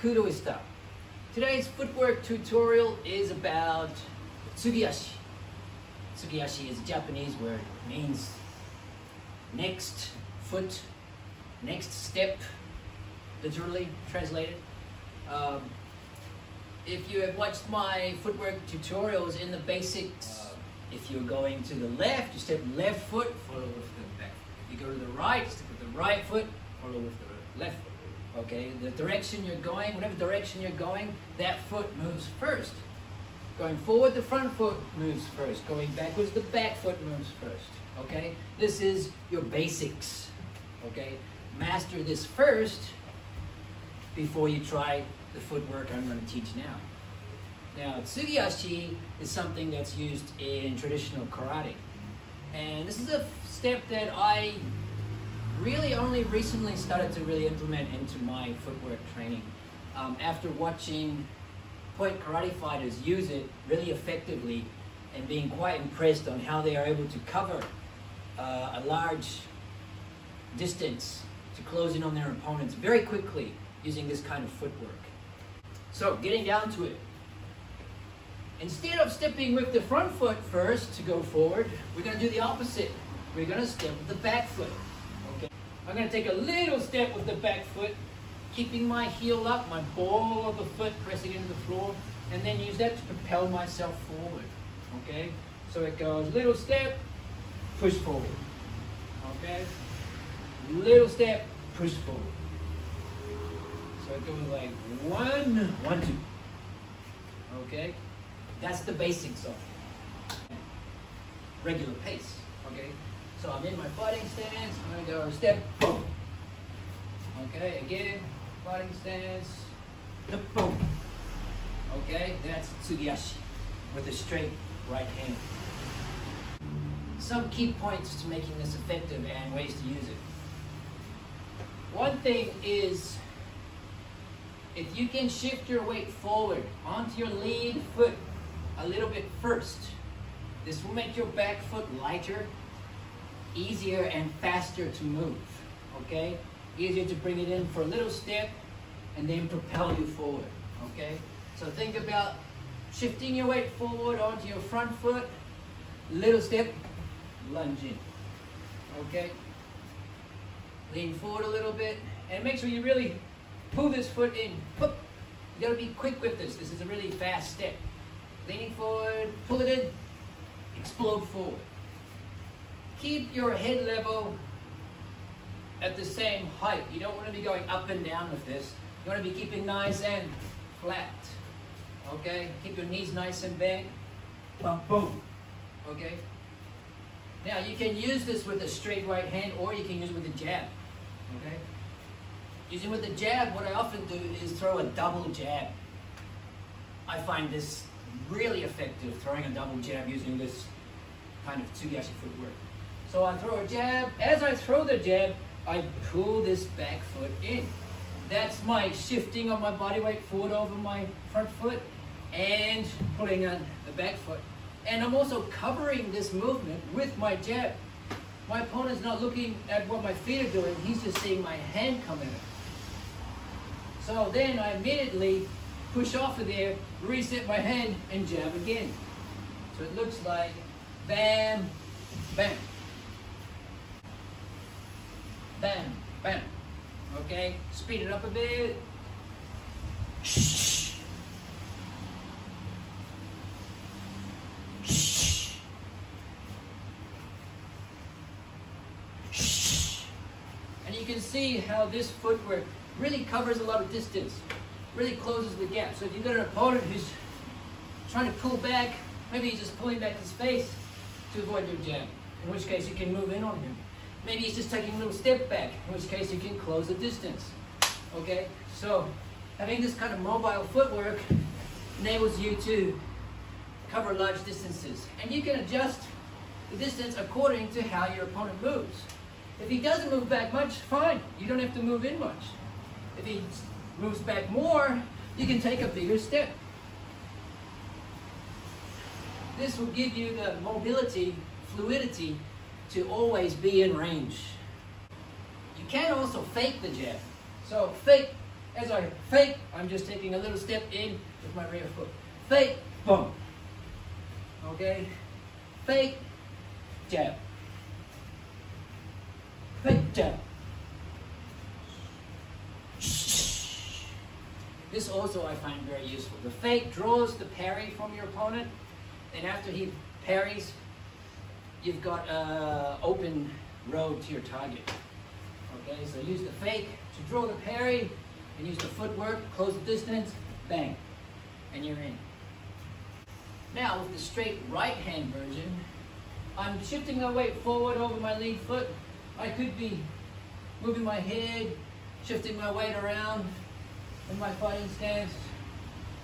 Kudo style. Today's footwork tutorial is about Tsugi ashi. Tsugi ashi is a Japanese word. It means next foot, next step, literally translated. If you have watched my footwork tutorials in the basics, if you're going to the left, you step left foot, follow with the back. If you go to the right, step with the right foot, follow with the left foot. Okay, the direction you're going, whatever direction you're going, that foot moves first. Going forward, the front foot moves first. Going backwards, the back foot moves first. Okay, this is your basics. Okay, master this first before you try the footwork I'm going to teach now. Now, Tsugi ashi is something that's used in traditional karate. And this is a step that I really only recently started to really implement into my footwork training. After watching point karate fighters use it really effectively and being quite impressed on how they are able to cover a large distance to close in on their opponents very quickly using this kind of footwork. So, getting down to it. Instead of stepping with the front foot first to go forward, we're going to do the opposite. We're going to step with the back foot. Okay. I'm going to take a little step with the back foot, keeping my heel up, my ball of the foot pressing into the floor, and then use that to propel myself forward. Okay? So it goes little step, push forward. Okay? Little step, push forward. So it goes like 1, 1, 2. Okay? That's the basics of it. Regular pace. Okay? So I'm in my fighting stance. I'm going to go step, boom. Okay, again, fighting stance, boom. Okay, that's Tsugi ashi with a straight right hand. Some key points to making this effective and ways to use it. One thing is, if you can shift your weight forward onto your lead foot a little bit first, this will make your back foot lighter, easier and faster to move, okay? Easier to bring it in for a little step and then propel you forward, okay? So think about shifting your weight forward onto your front foot, little step, lunge in, okay? Lean forward a little bit and make sure you really pull this foot in. You gotta be quick with this. This is a really fast step. Leaning forward, pull it in, explode forward. Keep your head level at the same height. You don't want to be going up and down with this. You want to be keeping nice and flat. Okay? Keep your knees nice and bent. Boom, boom. Okay? Now you can use this with a straight right hand or you can use it with a jab. Okay? Using with the jab, what I often do is throw a double jab. I find this really effective, throwing a double jab using this kind of Tsugi ashi footwork. So I throw a jab. As I throw the jab, I pull this back foot in. That's my shifting of my body weight forward over my front foot and pulling on the back foot. And I'm also covering this movement with my jab. My opponent's not looking at what my feet are doing. He's just seeing my hand come in. So then I immediately push off of there, reset my hand, and jab again. So it looks like bam, bam. Bam, bam. Okay, speed it up a bit. Shh. Shh. Shh. And you can see how this footwork really covers a lot of distance, really closes the gap. So if you've got an opponent who's trying to pull back, maybe he's just pulling back his face to avoid your jab, in which case you can move in on him. Maybe he's just taking a little step back, in which case you can close the distance. Okay? So having this kind of mobile footwork enables you to cover large distances. And you can adjust the distance according to how your opponent moves. If he doesn't move back much, fine. You don't have to move in much. If he moves back more, you can take a bigger step. This will give you the mobility, fluidity, to always be in range. You can also fake the jab. So fake As I fake, I'm just taking a little step in with my rear foot. Fake, boom. Okay? Fake, jab. Fake, jab. This also I find very useful. The fake draws the parry from your opponent, and after he parries, you've got an open road to your target. Okay, so use the fake to draw the parry, and use the footwork, close the distance, bang, and you're in. Now with the straight right hand version, I'm shifting my weight forward over my lead foot. I could be moving my head, shifting my weight around in my fighting stance,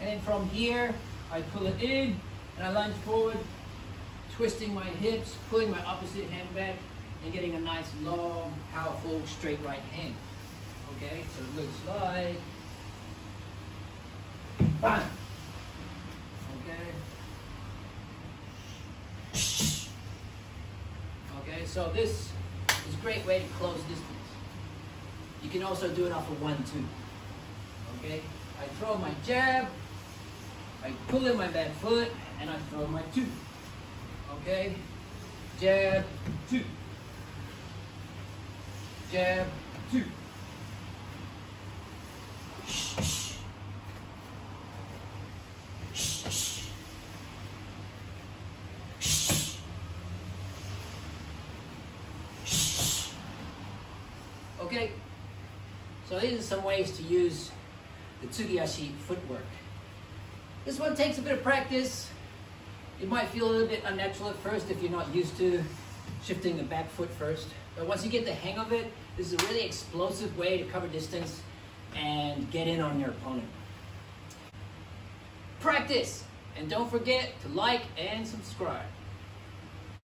and then from here I pull it in and I lunge forward, twisting my hips, pulling my opposite hand back, and getting a nice long, powerful, straight right hand. Okay, so it looks like bang. Okay, so this is a great way to close distance. You can also do it off of 1-2. Okay, I throw my jab, I pull in my back foot, and I throw my 2. Okay, jab, 2. Jab, 2. Okay, so these are some ways to use the Tsugi ashi footwork. This one takes a bit of practice. It might feel a little bit unnatural at first if you're not used to shifting the back foot first. But once you get the hang of it, this is a really explosive way to cover distance and get in on your opponent. Practice! And don't forget to like and subscribe.